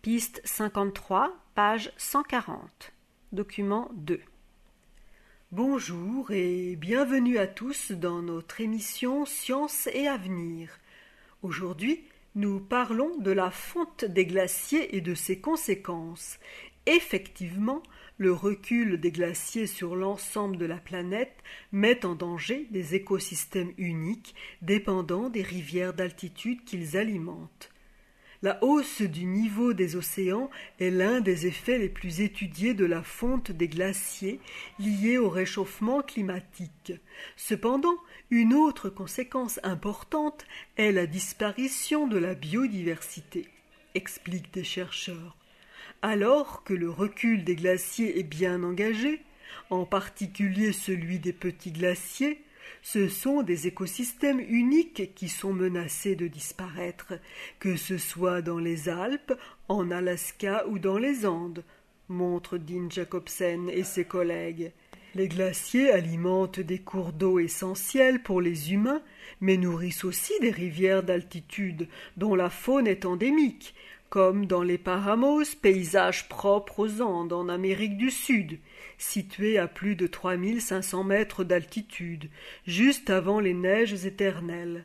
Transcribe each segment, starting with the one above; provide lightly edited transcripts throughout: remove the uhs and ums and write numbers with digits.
Piste 53, page 140. Document 2. Bonjour et bienvenue à tous dans notre émission Sciences et Avenir. Aujourd'hui, nous parlons de la fonte des glaciers et de ses conséquences. Effectivement, le recul des glaciers sur l'ensemble de la planète met en danger des écosystèmes uniques dépendant des rivières d'altitude qu'ils alimentent. La hausse du niveau des océans est l'un des effets les plus étudiés de la fonte des glaciers liés au réchauffement climatique. Cependant, une autre conséquence importante est la disparition de la biodiversité, expliquent des chercheurs. Alors que le recul des glaciers est bien engagé, en particulier celui des petits glaciers, ce sont des écosystèmes uniques qui sont menacés de disparaître, que ce soit dans les Alpes, en Alaska ou dans les Andes, montre Dean Jacobsen et ses collègues. Les glaciers alimentent des cours d'eau essentiels pour les humains, mais nourrissent aussi des rivières d'altitude dont la faune est endémique, comme dans les Paramos, paysages propres aux Andes en Amérique du Sud, situés à plus de 3500 mètres d'altitude, juste avant les neiges éternelles.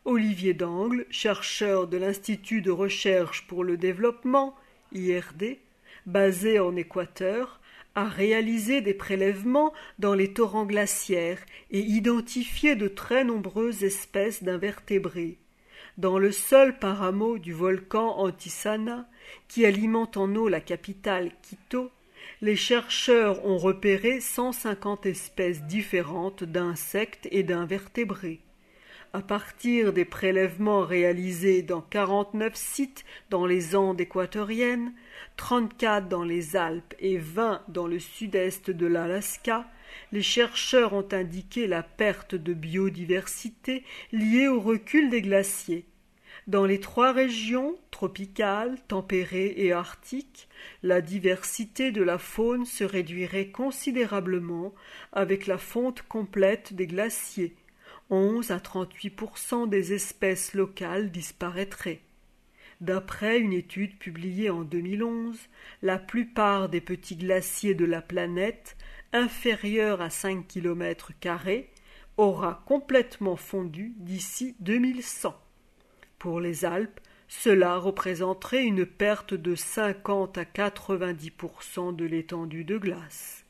Olivier Dangle, chercheur de l'Institut de recherche pour le développement, IRD, basé en Équateur, a réalisé des prélèvements dans les torrents glaciaires et identifié de très nombreuses espèces d'invertébrés. Dans le seul paramo du volcan Antisana, qui alimente en eau la capitale Quito, les chercheurs ont repéré 150 espèces différentes d'insectes et d'invertébrés. À partir des prélèvements réalisés dans 49 sites dans les Andes équatoriennes, 34 dans les Alpes et 20 dans le sud-est de l'Alaska, les chercheurs ont indiqué la perte de biodiversité liée au recul des glaciers. Dans les 3 régions, tropicales, tempérées et arctiques, la diversité de la faune se réduirait considérablement avec la fonte complète des glaciers. 11 à 38% des espèces locales disparaîtraient. D'après une étude publiée en 2011, la plupart des petits glaciers de la planète, inférieurs à 5 km², aura complètement fondu d'ici 2100. Pour les Alpes, cela représenterait une perte de 50 à 90% de l'étendue de glace.